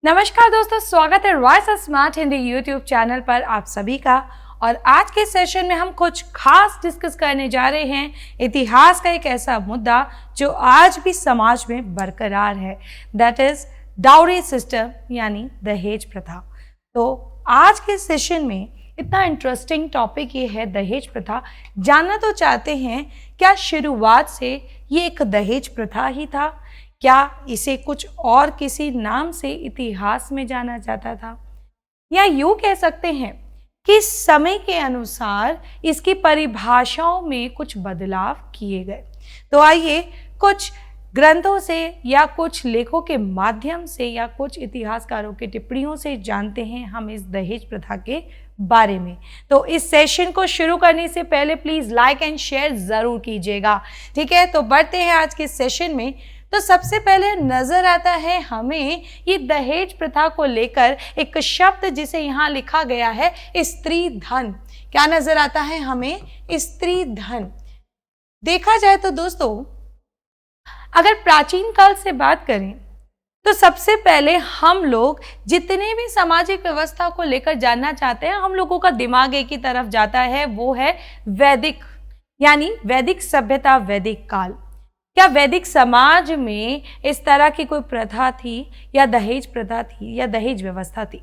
नमस्कार दोस्तों, स्वागत है voice of smart Hindi YouTube channel पर आप सभी का। और आज के सेशन में हम कुछ खास डिस्कस करने जा रहे हैं इतिहास का एक ऐसा मुद्दा जो आज भी समाज में बरकरार है, दैट इज डाउरी सिस्टम यानी दहेज प्रथा। तो आज के सेशन में इतना इंटरेस्टिंग टॉपिक ये है दहेज प्रथा। जानना तो चाहते हैं क्या शुरुआत से ये एक दहेज प्रथा ही था, क्या इसे कुछ और किसी नाम से इतिहास में जाना जाता था, या यूं कह सकते हैं कि समय के अनुसार इसकी परिभाषाओं में कुछ बदलाव किए गए। तो आइए कुछ ग्रंथों से या कुछ लेखों के माध्यम से या कुछ इतिहासकारों की टिप्पणियों से जानते हैं हम इस दहेज प्रथा के बारे में। तो इस सेशन को शुरू करने से पहले प्लीज लाइक एंड शेयर जरूर कीजिएगा, ठीक है। तो बढ़ते हैं आज के सेशन में। तो सबसे पहले नजर आता है हमें ये दहेज प्रथा को लेकर एक शब्द जिसे यहाँ लिखा गया है स्त्री धन। क्या नजर आता है हमें? स्त्री धन। देखा जाए तो दोस्तों, अगर प्राचीन काल से बात करें तो सबसे पहले हम लोग जितने भी सामाजिक व्यवस्था को लेकर जानना चाहते हैं, हम लोगों का दिमाग एक ही तरफ जाता है, वो है वैदिक, यानी वैदिक सभ्यता, वैदिक काल। क्या वैदिक समाज में इस तरह की कोई प्रथा थी या दहेज प्रथा थी या दहेज व्यवस्था थी?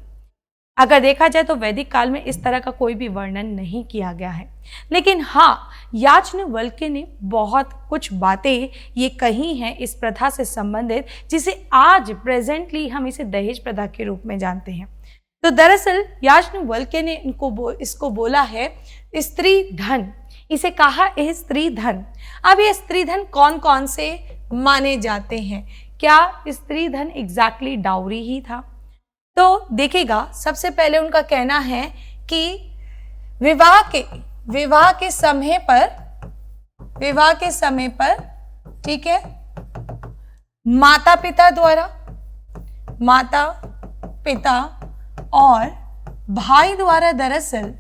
अगर देखा जाए तो वैदिक काल में इस तरह का कोई भी वर्णन नहीं किया गया है। लेकिन हाँ, याज्ञवल्क्य ने बहुत कुछ बातें ये कही हैं इस प्रथा से संबंधित, जिसे आज प्रेजेंटली हम इसे दहेज प्रथा के रूप में जानते हैं। तो दरअसल याज्ञवल्क्य ने इसको बोला है स्त्री धन, इसे कहा स्त्री धन। अब ये स्त्री धन कौन कौन से माने जाते हैं? क्या स्त्री धन एग्जैक्टली डाउरी ही था? तो देखिएगा, सबसे पहले उनका कहना है कि विवाह के समय पर ठीक है, माता पिता और भाई द्वारा दरअसल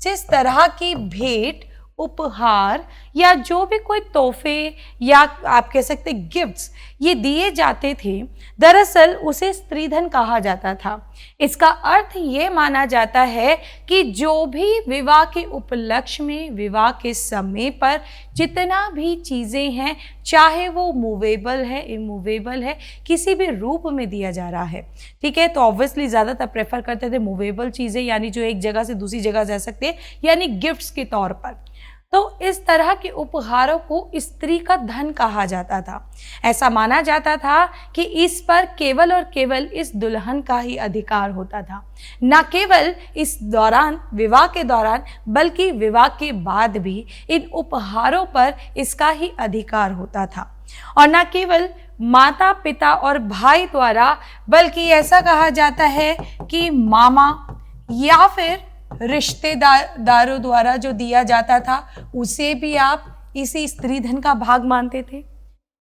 जिस तरह की भेंट, उपहार या जो भी कोई तोहफे या आप कह सकते गिफ्ट्स ये दिए जाते थे, दरअसल उसे स्त्रीधन कहा जाता था। इसका अर्थ ये माना जाता है कि जो भी विवाह के उपलक्ष्य में, विवाह के समय पर जितना भी चीज़ें हैं, चाहे वो मूवेबल है, इमूवेबल है, किसी भी रूप में दिया जा रहा है, ठीक है। तो ऑब्वियसली ज़्यादातर प्रेफर करते थे मूवेबल चीज़ें, यानी जो एक जगह से दूसरी जगह जा सकते हैं, यानी गिफ्ट्स के तौर पर। तो इस तरह के उपहारों को स्त्री का धन कहा जाता था। ऐसा माना जाता था कि इस पर केवल और केवल इस दुल्हन का ही अधिकार होता था, न केवल इस दौरान, विवाह के दौरान, बल्कि विवाह के बाद भी इन उपहारों पर इसका ही अधिकार होता था। और न केवल माता पिता और भाई द्वारा, बल्कि ऐसा कहा जाता है कि मामा या फिर रिश्तेदारों द्वारा जो दिया जाता था, उसे भी आप इसी स्त्रीधन का भाग मानते थे।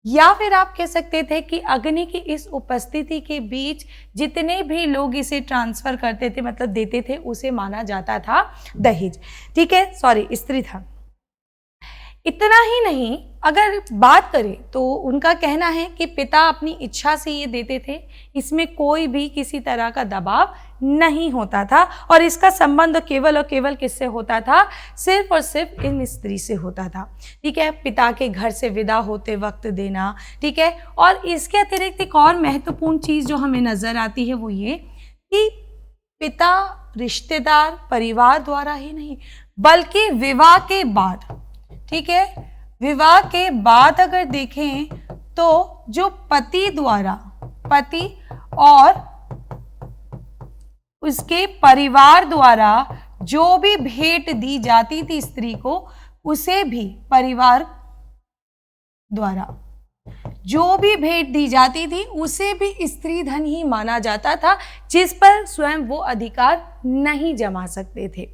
या फिर आप कह सकते थे कि अग्नि की इस उपस्थिति के बीच जितने भी लोग इसे ट्रांसफर करते थे, मतलब देते थे, उसे माना जाता था दहेज, ठीक है, सॉरी, स्त्रीधन। इतना ही नहीं, अगर बात करें तो उनका कहना है कि पिता अपनी इच्छा से ये देते थे, इसमें कोई भी किसी तरह का दबाव नहीं होता था, और इसका संबंध केवल और केवल किससे होता था? सिर्फ और सिर्फ इन स्त्री से होता था, ठीक है। पिता के घर से विदा होते वक्त देना, ठीक है। और इसके अतिरिक्त एक और महत्वपूर्ण चीज़ जो हमें नजर आती है वो ये कि पिता रिश्तेदार, परिवार द्वारा ही नहीं, बल्कि विवाह के बाद, ठीक है, विवाह के बाद अगर देखें तो जो पति द्वारा, पति और उसके परिवार द्वारा जो भी भेंट दी जाती थी स्त्री को, उसे भी परिवार द्वारा जो भी भेंट दी जाती थी उसे भी स्त्री धन ही माना जाता था, जिस पर स्वयं वो अधिकार नहीं जमा सकते थे।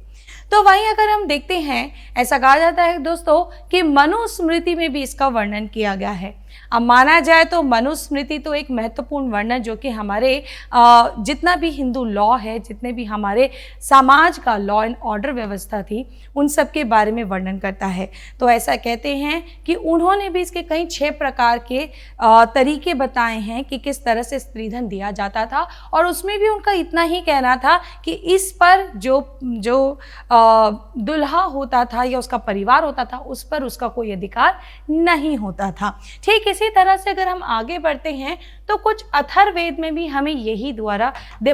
तो वहीं अगर हम देखते हैं, ऐसा कहा जाता है दोस्तों कि मनुस्मृति में भी इसका वर्णन किया गया है। अब माना जाए तो मनुस्मृति तो एक महत्वपूर्ण वर्णन जो कि हमारे जितना भी हिंदू लॉ है, जितने भी हमारे समाज का लॉ एंड ऑर्डर व्यवस्था थी, उन सब के बारे में वर्णन करता है। तो ऐसा कहते हैं कि उन्होंने भी इसके कई 6 प्रकार के तरीके बताए हैं कि किस तरह से स्त्रीधन दिया जाता था, और उसमें भी उनका इतना ही कहना था कि इस पर जो दुल्हा होता था या उसका परिवार होता था, उस पर उसका कोई अधिकार नहीं होता था। ठीक इसी तरह से अगर हम आगे बढ़ते हैं तो कुछ अथर्ववेद में भी हमें यही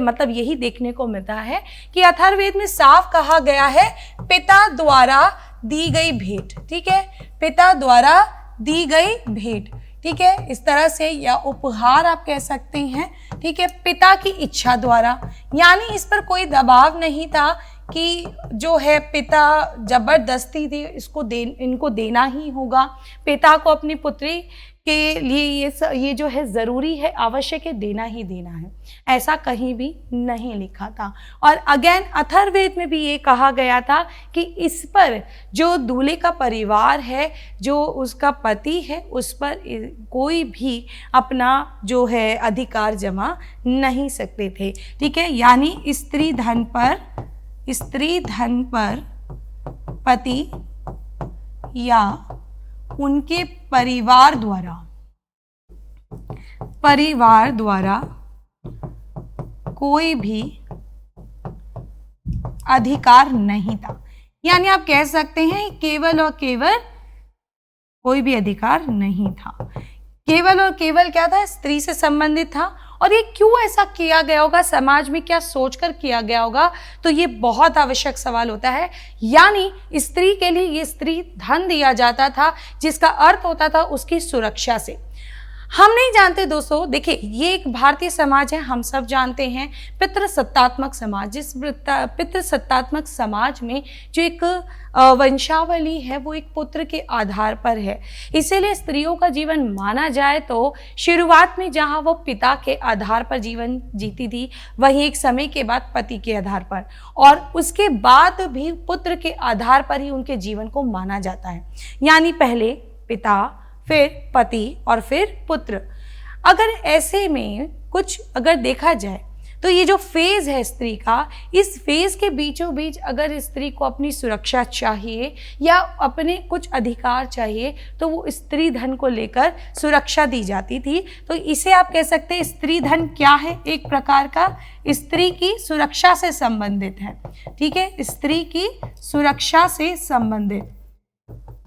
मतलब यही देखने को मिलता है कि अथर्ववेद में साफ कहा गया है पिता द्वारा दी गई भेंट। ठीक है, पिता द्वारा दी गई भेंट, ठीक है, इस तरह से, या उपहार आप कह सकते हैं। ठीक है, पिता की इच्छा द्वारा, यानी इस पर कोई दबाव नहीं था कि जो है पिता जबरदस्ती थी इनको देना ही होगा। पिता को अपनी पुत्री के लिए ये जो है ज़रूरी है, आवश्यक है, देना ही देना है, ऐसा कहीं भी नहीं लिखा था। और अगेन अथर्ववेद में भी ये कहा गया था कि इस पर जो दूल्हे का परिवार है, जो उसका पति है, उस पर कोई भी अपना जो है अधिकार जमा नहीं सकते थे। ठीक है, यानी स्त्री धन पर पति या उनके परिवार द्वारा कोई भी अधिकार नहीं था। यानी आप कह सकते हैं केवल और केवल कोई भी अधिकार नहीं था। केवल और केवल क्या था? स्त्री से संबंधित था। और ये क्यों ऐसा किया गया होगा, समाज में क्या सोचकर किया गया होगा, तो ये बहुत आवश्यक सवाल होता है। यानी स्त्री के लिए ये स्त्री धन दिया जाता था, जिसका अर्थ होता था उसकी सुरक्षा से। हम नहीं जानते दोस्तों, देखिए ये एक भारतीय समाज है, हम सब जानते हैं, पितृसत्तात्मक समाज। जिस पितृसत्तात्मक समाज में जो एक वंशावली है वो एक पुत्र के आधार पर है। इसीलिए स्त्रियों का जीवन माना जाए तो शुरुआत में जहाँ वो पिता के आधार पर जीवन जीती थी, वहीं एक समय के बाद पति के आधार पर, और उसके बाद भी पुत्र के आधार पर ही उनके जीवन को माना जाता है। यानी पहले पिता, फिर पति और फिर पुत्र। अगर ऐसे में कुछ अगर देखा जाए तो ये जो फेज है स्त्री का, इस फेज के बीचों बीच अगर स्त्री को अपनी सुरक्षा चाहिए या अपने कुछ अधिकार चाहिए, तो वो स्त्री धन को लेकर सुरक्षा दी जाती थी। तो इसे आप कह सकते हैं स्त्री धन क्या है, एक प्रकार का स्त्री की सुरक्षा से संबंधित है। ठीक है, स्त्री की सुरक्षा से संबंधित।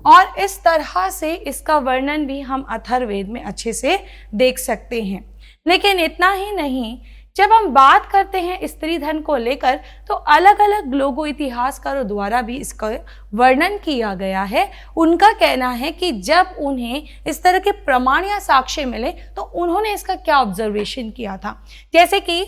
और इस तरह से इसका वर्णन भी हम अथर्ववेद में अच्छे से देख सकते हैं। लेकिन इतना ही नहीं, जब हम बात करते हैं स्त्री धन को लेकर, तो अलग अलग लोगों, इतिहासकारों द्वारा भी इसका वर्णन किया गया है। उनका कहना है कि जब उन्हें इस तरह के प्रमाण या साक्ष्य मिले तो उन्होंने इसका क्या ऑब्जर्वेशन किया था। जैसे कि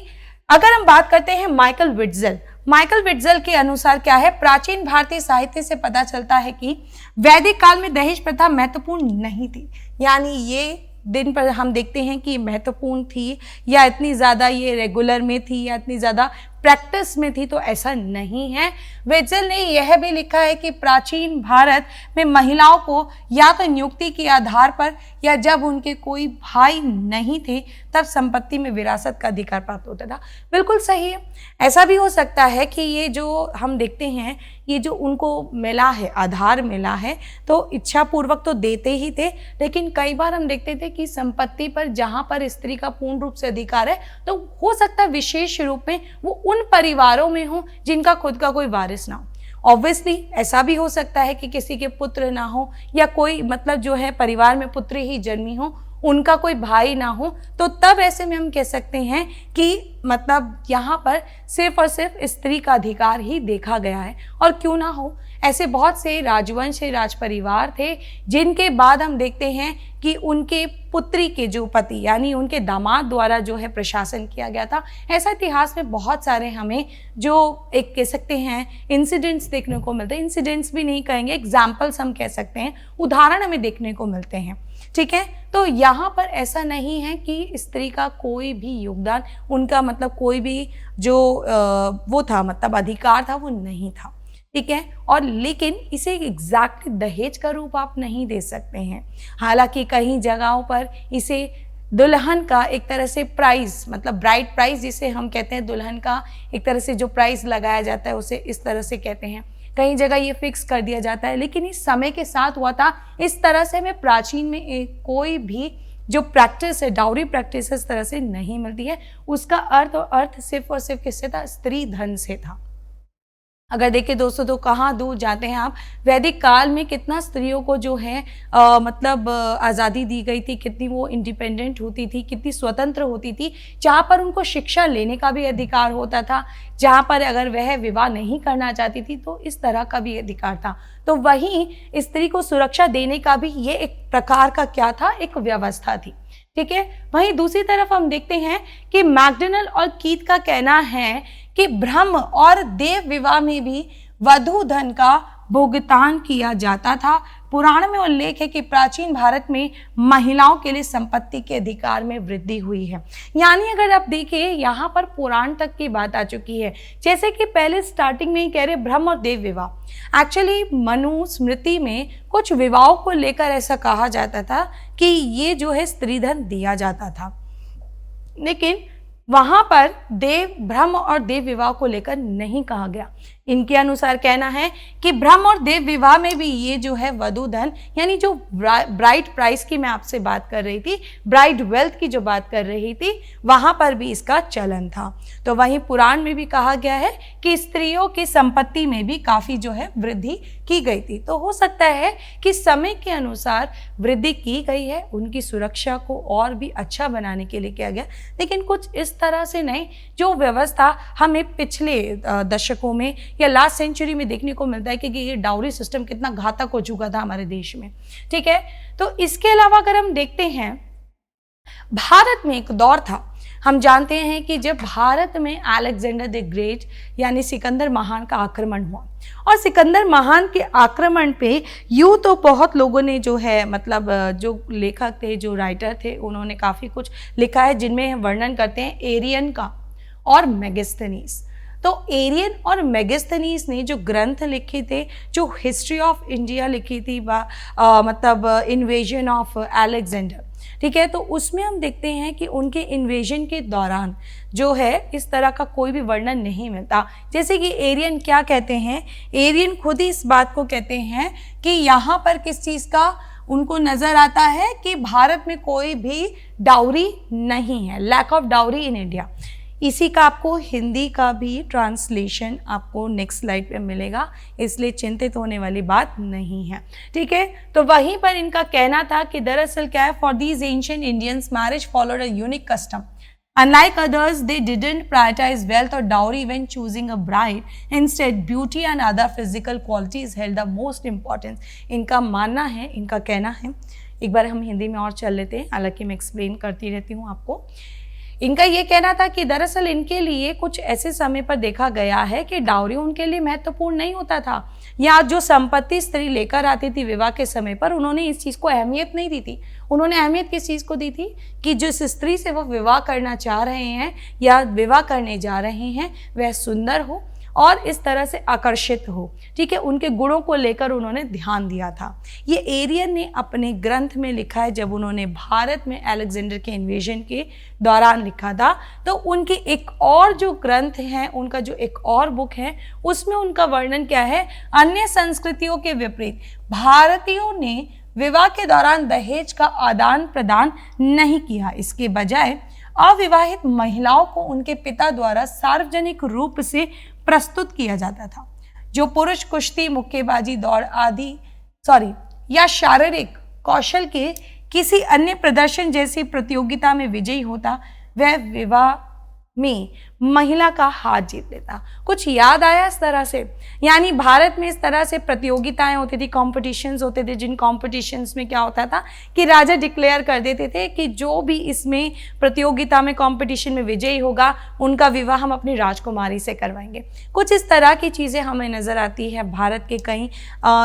अगर हम बात करते हैं माइकल विट्ज़ल के अनुसार क्या है, प्राचीन भारतीय साहित्य से पता चलता है कि वैदिक काल में दहेज प्रथा महत्वपूर्ण नहीं थी। यानी ये दिन पर हम देखते हैं कि महत्वपूर्ण थी या इतनी ज़्यादा ये रेगुलर में थी या इतनी ज़्यादा प्रैक्टिस में थी, तो ऐसा नहीं है। विट्ज़ल ने यह भी लिखा है कि प्राचीन भारत में महिलाओं को या तो नियुक्ति के आधार पर या जब उनके कोई भाई नहीं थे तब संपत्ति में विरासत का अधिकार प्राप्त होता था। बिल्कुल सही है। ऐसा भी हो सकता है कि ये जो हम देखते हैं, ये जो उनको मिला है, आधार मिला है, तो इच्छापूर्वक तो देते ही थे, लेकिन कई बार हम देखते थे कि संपत्ति पर जहाँ पर स्त्री का पूर्ण रूप से अधिकार है, तो हो सकता है विशेष रूप में वो उन परिवारों में हो जिनका खुद का कोई वारिस ना हो। ऑब्वियसली ऐसा भी हो सकता है कि किसी के पुत्र ना हो या कोई मतलब जो है परिवार में पुत्री ही जन्मी हो, उनका कोई भाई ना हो, तो तब ऐसे में हम कह सकते हैं कि मतलब यहाँ पर सिर्फ और सिर्फ स्त्री का अधिकार ही देखा गया है। और क्यों ना हो, ऐसे बहुत से राजवंश, राज परिवार थे जिनके बाद हम देखते हैं कि उनके पुत्री के जो पति यानी उनके दामाद द्वारा जो है प्रशासन किया गया था। ऐसा इतिहास में बहुत सारे हमें जो एक कह सकते हैं इंसिडेंट्स देखने को मिलते हैं। इंसिडेंट्स भी नहीं कहेंगे, एग्जाम्पल्स हम कह सकते हैं, उदाहरण हमें देखने को मिलते हैं। ठीक है, तो यहाँ पर ऐसा नहीं है कि स्त्री का कोई भी योगदान, उनका मतलब कोई भी जो वो था मतलब अधिकार था, वो नहीं था। ठीक है। और लेकिन इसे एग्जैक्टली दहेज का रूप आप नहीं दे सकते हैं। हालांकि कई जगहों पर इसे दुल्हन का एक तरह से प्राइस, मतलब ब्राइड प्राइस जिसे हम कहते हैं, दुल्हन का एक तरह से जो प्राइस लगाया जाता है उसे इस तरह से कहते हैं। कई जगह ये फिक्स कर दिया जाता है, लेकिन इस समय के साथ हुआ था इस तरह से। हमें प्राचीन में कोई भी जो प्रैक्टिस है, डाउरी प्रैक्टिस इस तरह से नहीं मिलती है। उसका अर्थ सिर्फ और सिर्फ किससे था? स्त्री धन से था। अगर देखिए दोस्तों, तो कहाँ दूर जाते हैं आप, वैदिक काल में कितना स्त्रियों को जो है मतलब आज़ादी दी गई थी, कितनी वो इंडिपेंडेंट होती थी, कितनी स्वतंत्र होती थी, जहाँ पर उनको शिक्षा लेने का भी अधिकार होता था, जहाँ पर अगर वह विवाह नहीं करना चाहती थी तो इस तरह का भी अधिकार था। तो वहीं स्त्री को सुरक्षा देने का भी ये एक प्रकार का क्या था? एक व्यवस्था थी। ठीक है। वहीं दूसरी तरफ हम देखते हैं कि मैकडोनल और कीथ का कहना है कि ब्रह्म और देव विवाह में भी वधू धन का भुगतान किया जाता था। पुराण में उल्लेख है कि प्राचीन भारत में महिलाओं के लिए संपत्ति के अधिकार में वृद्धि हुई है। यानी अगर आप देखिए, यहाँ पर पुराण तक की बात आ चुकी है। जैसे कि पहले स्टार्टिंग में ही कह रहे ब्रह्म और देव विवाह। एक्चुअली मनुस्मृति में कुछ विवाहों को लेकर ऐसा कहा जाता था कि ये जो है स्त्रीधन दिया जाता था, लेकिन वहां पर देव, ब्रह्म और देव विवाह को लेकर नहीं कहा गया। इनके अनुसार कहना है कि ब्रह्म और देव विवाह में भी ये जो है वधू धन, यानी जो ब्राइड प्राइस की मैं आपसे बात कर रही थी, ब्राइड वेल्थ की जो बात कर रही थी, वहां पर भी इसका चलन था। तो वहीं पुराण में भी कहा गया है कि स्त्रियों की संपत्ति में भी काफी जो है वृद्धि की गई थी। तो हो सकता है कि समय के अनुसार वृद्धि की गई है, उनकी सुरक्षा को और भी अच्छा बनाने के लिए किया गया, लेकिन कुछ इस तरह से नहीं जो व्यवस्था हमें पिछले दशकों में या लास्ट सेंचुरी में देखने को मिलता है कि ये डाउरी सिस्टम कितना घातक हो चुका था हमारे देश में। ठीक है। तो इसके अलावा अगर हम देखते हैं, भारत में एक दौर था, हम जानते हैं कि जब भारत में अलेक्जेंडर द ग्रेट यानी सिकंदर महान का आक्रमण हुआ, और सिकंदर महान के आक्रमण पे यूँ तो बहुत लोगों ने जो है, मतलब जो लेखक थे, जो राइटर थे, उन्होंने काफ़ी कुछ लिखा है, जिनमें वर्णन करते हैं एरियन का और मेगास्थनीज। तो एरियन और मेगास्थनीज ने जो ग्रंथ लिखे थे, जो हिस्ट्री ऑफ इंडिया लिखी थी, मतलब इन्वेजन ऑफ अलेक्जेंडर, ठीक है, तो उसमें हम देखते हैं कि उनके इन्वेजन के दौरान जो है इस तरह का कोई भी वर्णन नहीं मिलता। जैसे कि एरियन क्या कहते हैं, एरियन खुद ही इस बात को कहते हैं कि यहाँ पर किस चीज़ का उनको नज़र आता है कि भारत में कोई भी डाउरी नहीं है, lack of dowry in India. इसी का आपको हिंदी का भी ट्रांसलेशन आपको नेक्स्ट स्लाइड पे मिलेगा, इसलिए चिंतित होने वाली बात नहीं है। ठीक है। तो वहीं पर इनका कहना था कि दरअसल क्या है, for these ancient Indians marriage followed a unique custom. Unlike others, they didn't prioritize wealth or dowry when choosing a bride. Instead, beauty and other physical qualities held the most importance. इनका मानना है, इनका कहना है, एक बार हम हिंदी में और चल लेते हैं, हालांकि मैं एक्सप्लेन करती रहती हूँ आपको। इनका ये कहना था कि दरअसल इनके लिए कुछ ऐसे समय पर देखा गया है कि डाउरी उनके लिए महत्वपूर्ण नहीं होता था, या जो संपत्ति स्त्री लेकर आती थी विवाह के समय पर, उन्होंने इस चीज़ को अहमियत नहीं दी थी। उन्होंने अहमियत किस चीज़ को दी थी कि जिस स्त्री से वो विवाह करना चाह रहे हैं या विवाह करने जा रहे हैं वह सुंदर हो और इस तरह से आकर्षित हो। ठीक है, उनके गुणों को लेकर उन्होंने ध्यान दिया था। ये एरियन ने अपने ग्रंथ में लिखा है, जब उन्होंने भारत में अलेक्जेंडर के इन्वेजन के दौरान लिखा था, तो उनके एक और जो ग्रंथ हैं, उनका जो एक और बुक है, उसमें उनका वर्णन क्या है, अन्य संस्कृतियों के विपरीत भारतीयों ने विवाह के दौरान दहेज का आदान प्रदान नहीं किया। इसके बजाय अविवाहित महिलाओं को उनके पिता द्वारा सार्वजनिक रूप से प्रस्तुत किया जाता था। जो पुरुष कुश्ती, मुक्केबाजी, दौड़ आदि या शारीरिक कौशल के किसी अन्य प्रदर्शन जैसी प्रतियोगिता में विजयी होता, वह विवाह में महिला का हाथ जीत लेता। कुछ याद आया इस तरह से? यानी भारत में इस तरह से प्रतियोगिताएं होती थी, कॉम्पिटिशन्स होते थे, जिन कॉम्पिटिशन्स में क्या होता था कि राजा डिक्लेयर कर देते थे कि जो भी इसमें प्रतियोगिता में कॉम्पिटिशन में विजयी होगा, उनका विवाह हम अपनी राजकुमारी से करवाएंगे। कुछ इस तरह की चीज़ें हमें नज़र आती है भारत के कई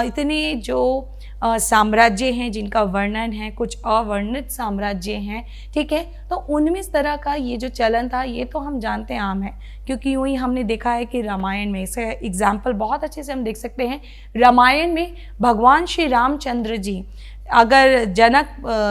इतने जो साम्राज्य हैं जिनका वर्णन है, कुछ अवर्णित साम्राज्य हैं, ठीक है। तो उनमें इस तरह का ये जो चलन था ये तो हम जानते हैं आम है, क्योंकि यूँ ही हमने देखा है कि रामायण में, इसे एग्जाम्पल बहुत अच्छे से हम देख सकते हैं। रामायण में भगवान श्री रामचंद्र जी अगर जनक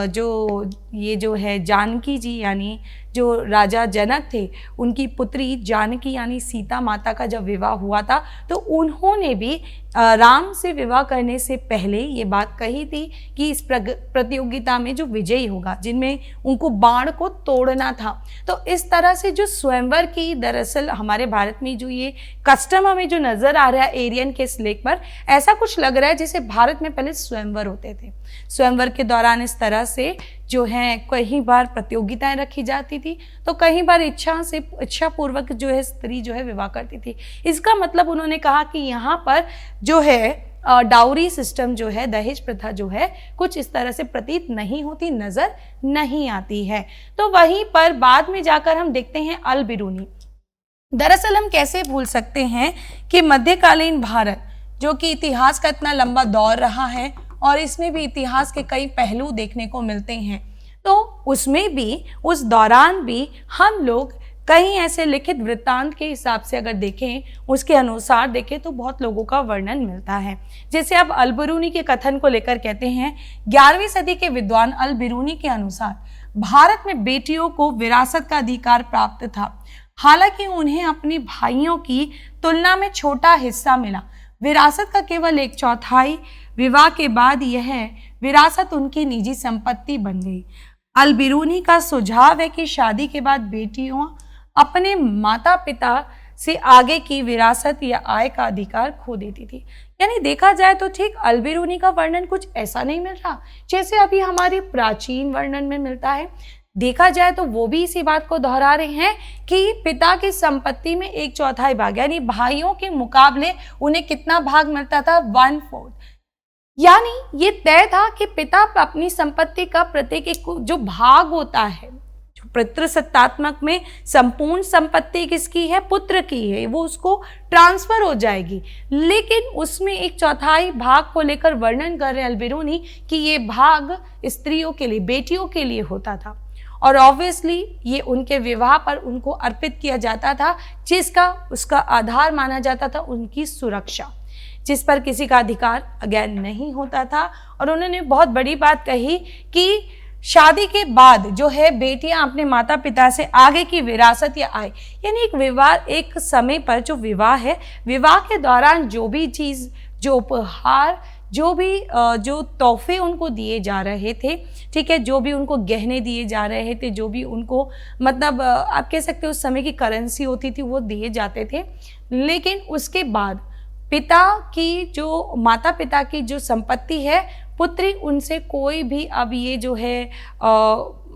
जो ये जो है जानकी जी यानी जो राजा जनक थे, उनकी पुत्री जानकी यानी सीता माता का जब विवाह हुआ था तो उन्होंने भी राम से विवाह करने से पहले ये बात कही थी कि इस प्रतियोगिता में जो विजयी होगा, जिनमें उनको बाण को तोड़ना था। तो इस तरह से जो स्वयंवर की दरअसल हमारे भारत में जो ये कस्टम हमें जो नज़र आ रहा है एरियन के स्लेक पर, ऐसा कुछ लग रहा है जैसे भारत में पहले स्वयंवर होते थे। स्वयंवर के दौरान इस तरह से जो है कई बार प्रतियोगिताएं रखी जाती थी, तो कई बार इच्छा पूर्वक जो है स्त्री जो है विवाह करती थी। इसका मतलब उन्होंने कहा कि यहाँ पर जो है डाउरी सिस्टम जो है, दहेज प्रथा जो है कुछ इस तरह से प्रतीत नहीं होती, नजर नहीं आती है। तो वहीं पर बाद में जाकर हम देखते हैं अल बिरूनी। दरअसल हम कैसे भूल सकते हैं कि मध्यकालीन भारत जो कि इतिहास का इतना लंबा दौर रहा है और इसमें भी इतिहास के कई पहलू देखने को मिलते हैं, तो उसमें भी उस दौरान भी हम लोग कहीं ऐसे लिखित वृत्तांत के हिसाब से अगर देखें, उसके अनुसार देखें तो बहुत लोगों का वर्णन मिलता है। जैसे अब अल बिरूनी के कथन को लेकर कहते हैं, 11वीं सदी के विद्वान अल बिरूनी के अनुसार भारत में बेटियों को विरासत का अधिकार प्राप्त था, हालांकि उन्हें अपने भाइयों की तुलना में छोटा हिस्सा मिला। विरासत का केवल 1/4 विवाह के बाद यह विरासत उनकी निजी संपत्ति बन गई। अल बिरूनी का सुझाव है कि शादी के बाद बेटियों अपने माता पिता से आगे की विरासत या आय का अधिकार खो देती थी। यानी देखा जाए तो ठीक अल बिरूनी का वर्णन कुछ ऐसा नहीं मिल रहा जैसे अभी हमारे प्राचीन वर्णन में मिलता है। देखा जाए तो वो भी इसी बात को दोहरा रहे हैं कि पिता की संपत्ति में 1/4 भाग, यानी भाइयों के मुकाबले उन्हें कितना भाग मिलता था, 1/4। यानी ये तय था कि पिता अपनी संपत्ति का प्रत्येक एक जो भाग होता है, जो पितृसत्तात्मक में संपूर्ण संपत्ति किसकी है, पुत्र की है, वो उसको ट्रांसफर हो जाएगी। लेकिन उसमें 1/4 भाग को लेकर वर्णन कर रहे अल बिरूनी कि ये भाग स्त्रियों के लिए, बेटियों के लिए होता था और ऑब्वियसली ये उनके विवाह पर उनको अर्पित किया जाता था, जिसका उसका आधार माना जाता था उनकी सुरक्षा, जिस पर किसी का अधिकार अगेन नहीं होता था। और उन्होंने बहुत बड़ी बात कही कि शादी के बाद जो है बेटियां अपने माता पिता से आगे की विरासत या आय, यानी एक विवाह, एक समय पर जो विवाह है, विवाह के दौरान जो भी चीज़, जो उपहार, जो भी जो तोहफे उनको दिए जा रहे थे, ठीक है, जो भी उनको गहने दिए जा रहे थे, जो भी उनको मतलब आप कह सकते हो उस समय की करेंसी होती थी, वो दिए जाते थे। लेकिन उसके बाद पिता की जो, माता पिता की जो संपत्ति है, पुत्री उनसे कोई भी अब ये जो है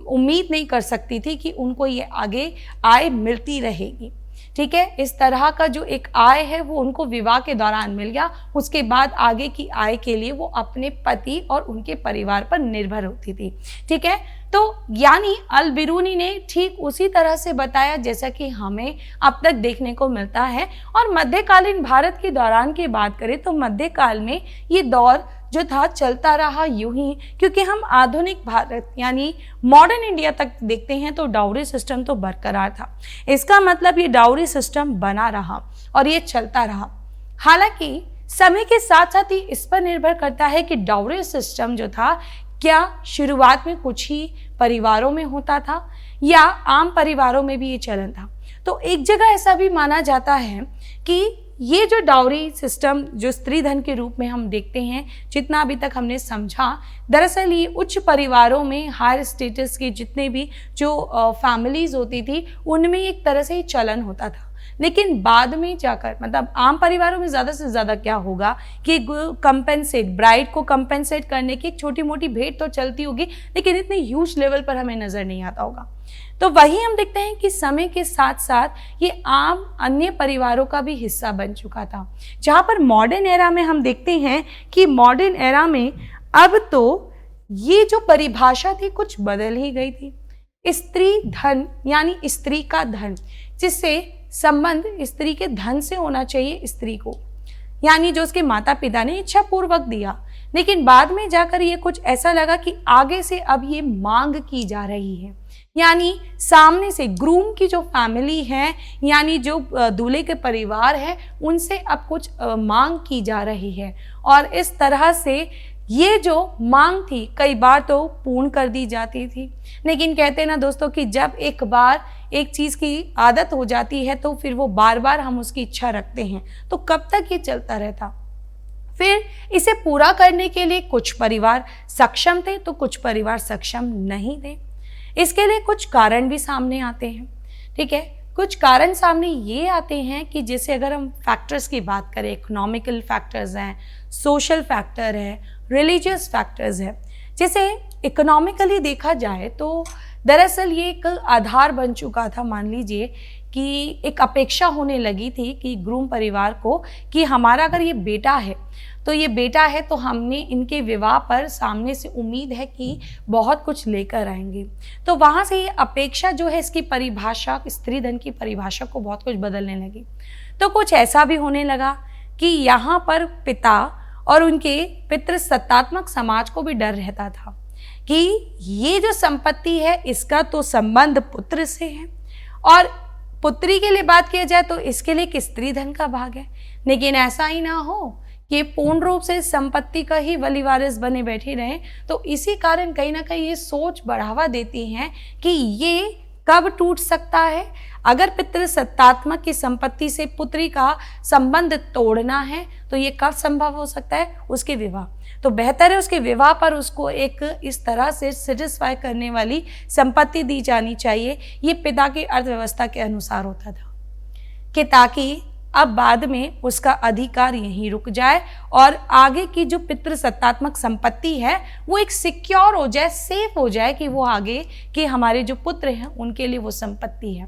उम्मीद नहीं कर सकती थी कि उनको ये आगे आय मिलती रहेगी। ठीक है, इस तरह का जो एक आय है वो उनको विवाह के दौरान मिल गया। उसके बाद आगे की आय के लिए वो अपने पति और उनके परिवार पर निर्भर होती थी। ठीक है, तो यानी अल बिरूनी ने ठीक उसी तरह से बताया जैसा कि हमें अब तक देखने को मिलता है। और मध्यकालीन भारत के दौरान की बात करें तो मध्यकाल में ये दौर जो था चलता रहा यूं ही, क्योंकि हम आधुनिक भारत यानी मॉडर्न इंडिया तक देखते हैं तो डाउरी सिस्टम तो बरकरार था। इसका मतलब ये डाउरी सिस्टम बना रहा और ये चलता रहा। हालांकि समय के साथ साथ ही इस पर निर्भर करता है कि डाउरी सिस्टम जो था क्या शुरुआत में कुछ ही परिवारों में होता था या आम परिवारों में भी ये चलन था। तो एक जगह ऐसा भी माना जाता है कि ये जो डाउरी सिस्टम जो स्त्री धन के रूप में हम देखते हैं, जितना अभी तक हमने समझा, दरअसल ये उच्च परिवारों में हायर स्टेटस के जितने भी जो फैमिलीज होती थी उनमें एक तरह से ही चलन होता था। लेकिन बाद में जाकर मतलब आम परिवारों में ज़्यादा से ज़्यादा क्या होगा कि कंपेंसेट, ब्राइड को कंपेंसेट करने की एक छोटी मोटी भेंट तो चलती होगी, लेकिन इतने ह्यूज लेवल पर हमें नज़र नहीं आता होगा। तो वही हम देखते हैं कि समय के साथ साथ ये आम अन्य परिवारों का भी हिस्सा बन चुका था। जहाँ पर मॉडर्न एरा में हम देखते हैं कि मॉडर्न एरा में अब तो ये जो परिभाषा थी कुछ बदल ही गई थी। स्त्री धन यानी स्त्री का धन, जिससे संबंध स्त्री के धन से होना चाहिए स्त्री को, यानी जो उसके माता पिता ने इच्छा पूर्वक दिया। लेकिन बाद में जाकर ये कुछ ऐसा लगा कि आगे से अब ये मांग की जा रही है, यानी सामने से ग्रूम की जो फैमिली है, यानी जो दूल्हे के परिवार है, उनसे अब कुछ मांग की जा रही है। और इस तरह से ये जो मांग थी कई बार तो पूर्ण कर दी जाती थी, लेकिन कहते हैं ना दोस्तों कि जब एक बार एक चीज़ की आदत हो जाती है तो फिर वो बार बार हम उसकी इच्छा रखते हैं, तो कब तक ये चलता रहता। फिर इसे पूरा करने के लिए कुछ परिवार सक्षम थे तो कुछ परिवार सक्षम नहीं थे। इसके लिए कुछ कारण भी सामने आते हैं, ठीक है। कुछ कारण सामने ये आते हैं कि जैसे अगर हम फैक्टर्स की बात करें, इकोनॉमिकल फैक्टर्स हैं, सोशल फैक्टर है, रिलीजियस फैक्टर्स है। जैसे इकोनॉमिकली देखा जाए तो दरअसल ये एक आधार बन चुका था, मान लीजिए कि एक अपेक्षा होने लगी थी कि ग्रूम परिवार को कि हमारा अगर ये बेटा है तो ये बेटा है तो हमने इनके विवाह पर सामने से उम्मीद है कि बहुत कुछ लेकर आएंगे। तो वहाँ से ये अपेक्षा जो है, इसकी परिभाषा, स्त्री धन की परिभाषा को बहुत कुछ बदलने लगी। तो कुछ ऐसा भी होने लगा कि यहाँ पर पिता और उनके पितृसत्तात्मक समाज को भी डर रहता था कि ये जो संपत्ति है इसका तो संबंध पुत्र से है, और पुत्री के लिए बात किया जाए तो इसके लिए एक स्त्री धन का भाग है। लेकिन ऐसा ही ना हो कि पूर्ण रूप से संपत्ति का ही वली वारिस बने बैठे रहें। तो इसी कारण कहीं ना कहीं ये सोच बढ़ावा देती है कि ये कब टूट सकता है। अगर पितृसत्तात्मक की संपत्ति से पुत्री का संबंध तोड़ना है तो ये कब संभव हो सकता है, उसके विवाह। तो बेहतर है उसके विवाह पर उसको एक इस तरह से सेटिस्फाई करने वाली संपत्ति दी जानी चाहिए। ये पिता की अर्थव्यवस्था के अनुसार होता था कि ताकि अब बाद में उसका अधिकार यहीं रुक जाए और आगे की जो पितृसत्तात्मक संपत्ति है वो एक सिक्योर हो जाए, सेफ हो जाए कि वो आगे के हमारे जो पुत्र हैं उनके लिए वो संपत्ति है।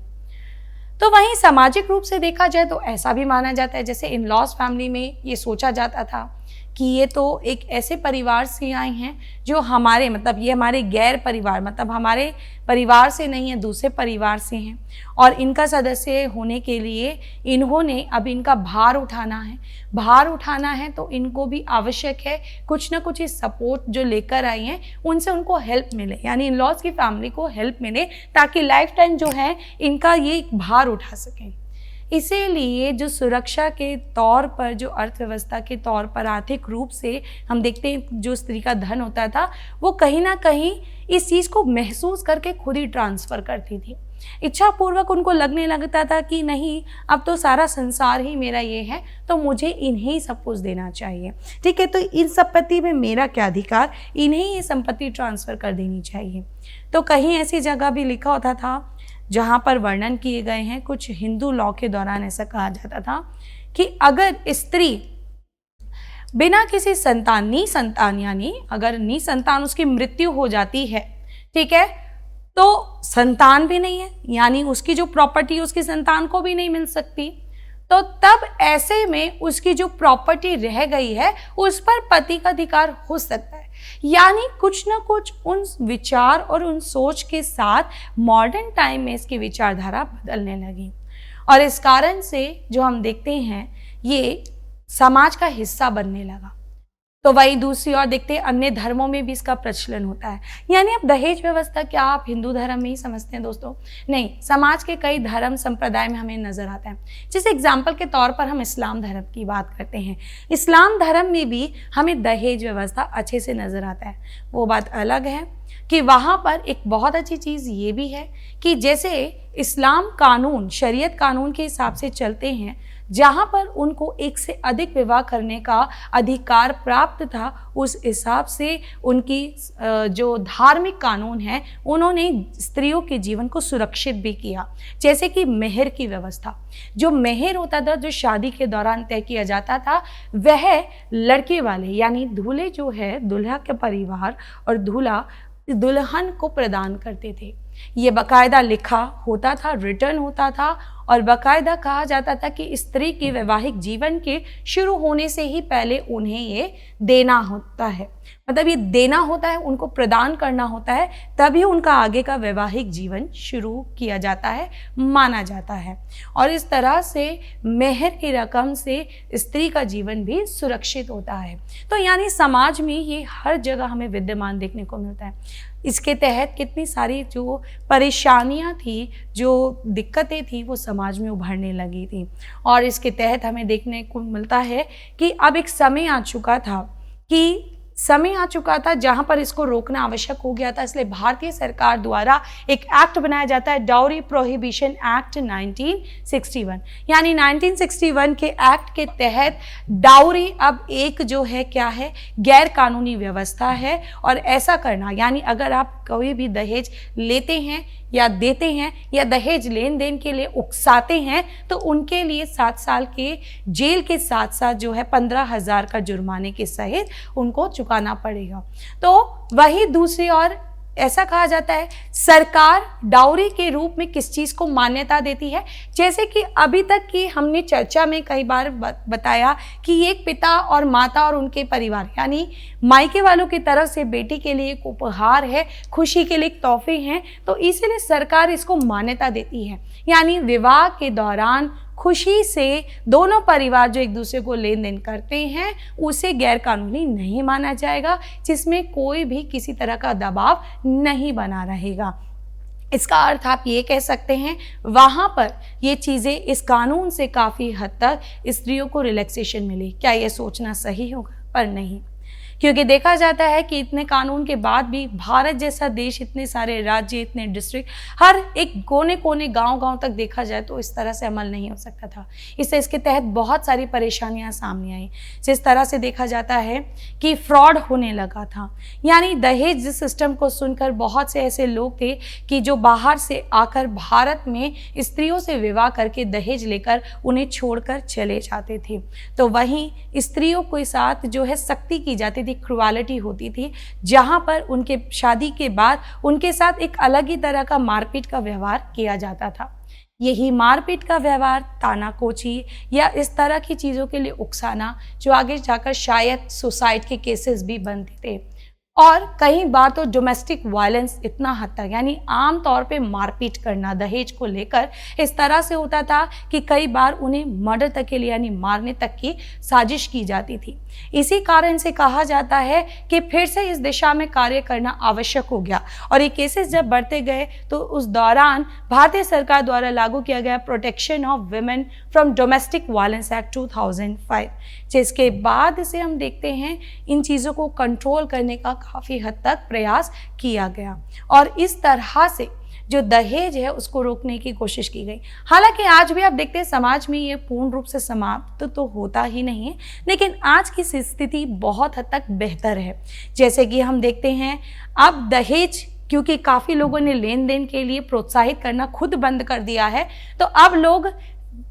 तो वहीं सामाजिक रूप से देखा जाए तो ऐसा भी माना जाता है, जैसे इन लॉज फैमिली में ये सोचा जाता था कि ये तो एक ऐसे परिवार से आए हैं जो हमारे मतलब ये हमारे गैर परिवार मतलब हमारे परिवार से नहीं है, दूसरे परिवार से हैं, और इनका सदस्य होने के लिए इन्होंने अब इनका भार उठाना है तो इनको भी आवश्यक है कुछ ना कुछ इस सपोर्ट जो लेकर आई हैं उनसे उनको हेल्प मिले, यानी इन लॉज की फैमिली को हेल्प मिले ताकि लाइफ टाइम जो है इनका ये भार उठा सकें। इसीलिए जो सुरक्षा के तौर पर, जो अर्थव्यवस्था के तौर पर आर्थिक रूप से हम देखते हैं जो स्त्री का धन होता था वो कहीं ना कहीं इस चीज़ को महसूस करके खुद ही ट्रांसफ़र करती थी। इच्छापूर्वक उनको लगने लगता था कि नहीं, अब तो सारा संसार ही मेरा ये है तो मुझे इन्हें ही सब कुछ देना चाहिए, ठीक है, तो इन संपत्ति में मेरा क्या अधिकार, इन्हें ये संपत्ति ट्रांसफ़र कर देनी चाहिए। तो कहीं ऐसी जगह भी लिखा होता था जहाँ पर वर्णन किए गए हैं, कुछ हिंदू लॉ के दौरान ऐसा कहा जाता था कि अगर स्त्री बिना किसी संतान, निसंतान, यानी अगर निसंतान उसकी मृत्यु हो जाती है, ठीक है, तो संतान भी नहीं है, यानी उसकी जो प्रॉपर्टी उसकी संतान को भी नहीं मिल सकती, तो तब ऐसे में उसकी जो प्रॉपर्टी रह गई है उस पर पति का अधिकार हो सकता है। यानी कुछ ना कुछ उन विचार और उन सोच के साथ मॉडर्न टाइम में इसकी विचारधारा बदलने लगी, और इस कारण से जो हम देखते हैं ये समाज का हिस्सा बनने लगा। तो वही दूसरी ओर देखते हैं अन्य धर्मों में भी इसका प्रचलन होता है। यानी अब दहेज व्यवस्था क्या आप हिंदू धर्म में ही समझते हैं दोस्तों? नहीं, समाज के कई धर्म संप्रदाय में हमें नजर आता है। जैसे एग्जाम्पल के तौर पर हम इस्लाम धर्म की बात करते हैं, इस्लाम धर्म में भी हमें दहेज व्यवस्था अच्छे से नजर आता है। वो बात अलग है कि वहाँ पर एक बहुत अच्छी चीज़ ये भी है कि जैसे इस्लाम कानून, शरीयत कानून के हिसाब से चलते हैं, जहाँ पर उनको एक से अधिक विवाह करने का अधिकार प्राप्त था, उस हिसाब से उनकी जो धार्मिक कानून है उन्होंने स्त्रियों के जीवन को सुरक्षित भी किया। जैसे कि मेहर की व्यवस्था, जो मेहर होता था जो शादी के दौरान तय किया जाता था, वह लड़के वाले यानी दूल्हे जो है, दूल्हा के परिवार और दूल्हा दुल्हन को प्रदान करते थे। ये बाकायदा लिखा होता था, रिटर्न होता था, और बाकायदा कहा जाता था कि स्त्री के वैवाहिक जीवन के शुरू होने से ही पहले उन्हें ये देना होता है, मतलब ये देना होता है, उनको प्रदान करना होता है, तभी उनका आगे का वैवाहिक जीवन शुरू किया जाता है, माना जाता है। और इस तरह से मेहर की रकम से स्त्री का जीवन भी सुरक्षित होता है। तो यानी समाज में ये हर जगह हमें विद्यमान देखने को मिलता है। इसके तहत कितनी सारी जो परेशानियां थी, जो दिक्कतें थी, वो समाज में उभरने लगी थी। और इसके तहत हमें देखने को मिलता है कि अब एक समय आ चुका था जहां पर इसको रोकना आवश्यक हो गया था। इसलिए भारतीय सरकार द्वारा एक एक्ट बनाया जाता है, डाउरी प्रोहिबिशन एक्ट 1961। यानी 1961 के एक्ट के तहत डाउरी अब एक जो है क्या है, गैर कानूनी व्यवस्था है। और ऐसा करना यानी अगर आप कोई भी दहेज लेते हैं या देते हैं या दहेज लेन देन के लिए उकसाते हैं तो उनके लिए 7 साल के जेल के साथ साथ जो है 15,000 का जुर्माने के सहित उनको चुकाना पड़ेगा। तो वही दूसरी ओर ऐसा कहा जाता है, सरकार डाउरी के रूप में किस चीज़ को मान्यता देती है। जैसे कि अभी तक की हमने चर्चा में कई बार बताया कि एक पिता और माता और उनके परिवार यानी मायके वालों की तरफ से बेटी के लिए एक उपहार है, खुशी के लिए एक तोहफे हैं, तो इसीलिए सरकार इसको मान्यता देती है। यानी विवाह के दौरान खुशी से दोनों परिवार जो एक दूसरे को लेन देन करते हैं उसे गैर कानूनी नहीं माना जाएगा, जिसमें कोई भी किसी तरह का दबाव नहीं बना रहेगा। इसका अर्थ आप ये कह सकते हैं वहाँ पर ये चीज़ें इस कानून से काफ़ी हद तक स्त्रियों को रिलैक्सेशन मिली। क्या ये सोचना सही होगा? पर नहीं, क्योंकि देखा जाता है कि इतने कानून के बाद भी भारत जैसा देश, इतने सारे राज्य, इतने डिस्ट्रिक्ट, हर एक कोने कोने गांव-गांव तक देखा जाए तो इस तरह से अमल नहीं हो सकता था। इससे इसके तहत बहुत सारी परेशानियां सामने आई। जिस तरह से देखा जाता है कि फ्रॉड होने लगा था, यानी दहेज सिस्टम को सुनकर बहुत से ऐसे लोग थे कि जो बाहर से आकर भारत में स्त्रियों से विवाह करके दहेज लेकर उन्हें छोड़कर चले जाते थे। तो वहीं स्त्रियों के साथ जो है सख्ती की जाती थी, क्रुएलिटी होती थी, जहां पर उनके शादी के बाद उनके साथ एक अलग ही तरह का मारपीट का व्यवहार किया जाता था। यही मारपीट का व्यवहार, तानाकोची या इस तरह की चीज़ों के लिए उकसाना, जो आगे जाकर शायद सुसाइड के केसेस भी बनते थे। और कई बार तो डोमेस्टिक वायलेंस इतना हद तक, यानी आम तौर पे मारपीट करना दहेज को लेकर इस तरह से होता था कि कई बार उन्हें मर्डर तक के लिए यानी मारने तक की साजिश की जाती थी। इसी कारण से कहा जाता है कि फिर से इस दिशा में कार्य करना आवश्यक हो गया। और ये केसेस जब बढ़ते गए तो उस दौरान भारतीय सरकार द्वारा लागू किया गया protection of women from domestic violence act 2005, जिसके बाद से हम देखते हैं इन चीज़ों को कंट्रोल करने का काफ़ी हद तक प्रयास किया गया और इस तरह से जो दहेज है उसको रोकने की कोशिश की गई। हालांकि आज भी आप देखते हैं समाज में ये पूर्ण रूप से समाप्त तो होता ही नहीं है, लेकिन आज की स्थिति बहुत हद तक बेहतर है। जैसे कि हम देखते हैं अब दहेज क्योंकि काफ़ी लोगों ने लेन देन के लिए प्रोत्साहित करना खुद बंद कर दिया है, तो अब लोग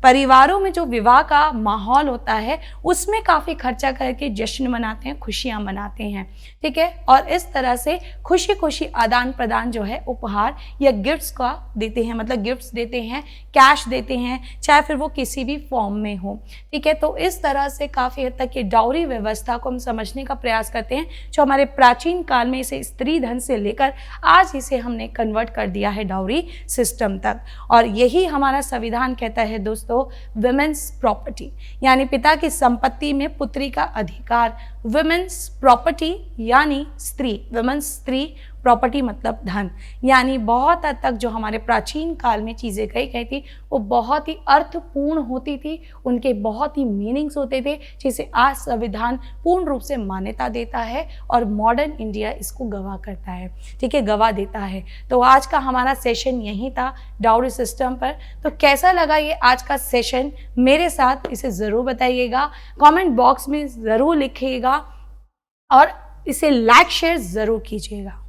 परिवारों में जो विवाह का माहौल होता है उसमें काफ़ी खर्चा करके जश्न मनाते हैं, खुशियाँ मनाते हैं, ठीक है। और इस तरह से खुशी खुशी आदान प्रदान जो है उपहार या गिफ्ट्स का देते हैं, मतलब गिफ्ट्स देते हैं, कैश देते हैं, चाहे फिर वो किसी भी फॉर्म में हो, ठीक है। तो इस तरह से काफ़ी हद तक ये डाउरी व्यवस्था को हम समझने का प्रयास करते हैं, जो हमारे प्राचीन काल में इसे स्त्री धन से लेकर आज इसे हमने कन्वर्ट कर दिया है डाउरी सिस्टम तक। और यही हमारा संविधान कहता है दोस्तों, वुमेन्स प्रॉपर्टी, यानी पिता की संपत्ति में पुत्री का अधिकार। वुमेन्स प्रॉपर्टी यानी स्त्री, वुमेन्स स्त्री, प्रॉपर्टी मतलब धन। यानी बहुत हद तक जो हमारे प्राचीन काल में चीज़ें कही गई थी वो बहुत ही अर्थपूर्ण होती थी, उनके बहुत ही मीनिंग्स होते थे, जिसे आज संविधान पूर्ण रूप से मान्यता देता है और मॉडर्न इंडिया इसको गवाह करता है, ठीक है, गवाह देता है। तो आज का हमारा सेशन यही था डाउरी सिस्टम पर। तो कैसा लगा ये आज का सेशन मेरे साथ, इसे ज़रूर बताइएगा, कमेंट बॉक्स में ज़रूर लिखिएगा और इसे लाइक शेयर ज़रूर कीजिएगा।